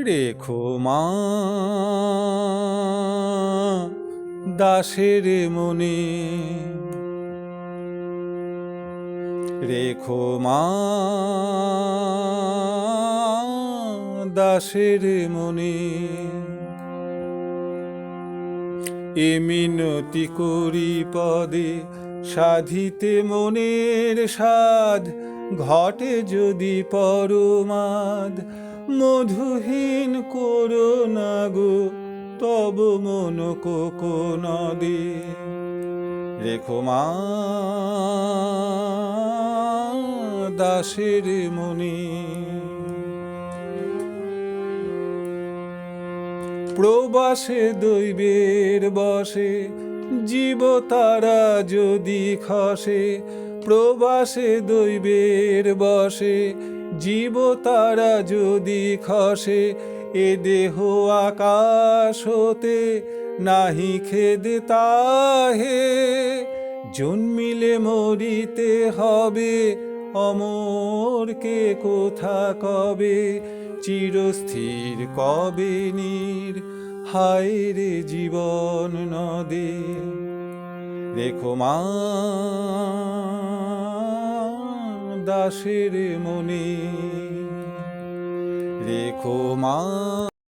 রেখো মা দাসের মনে, রেখো মা দাসের মনে। এ মিনতি করি পদে সাধিতে মনের সাধ, ঘটে যদি পরমাদ মধুহীন করো না গো তব মন কোকোনদে। রেখো মা দাসের মনে। প্রবাসে দৈবের বসে জীব তারা যদি খসে, প্রবাসে দৈবের বসে জীব তারা যদি খসে, এ দেহ আকাশ হতে নাহি খেদ তাহে। জন্মিলে মরিতে হবে অমর কে কোথা কবে, চিরস্থির কবে নীর হায় রে জীবন নদে। রেখো মা দাসের মনে, রেখো মা।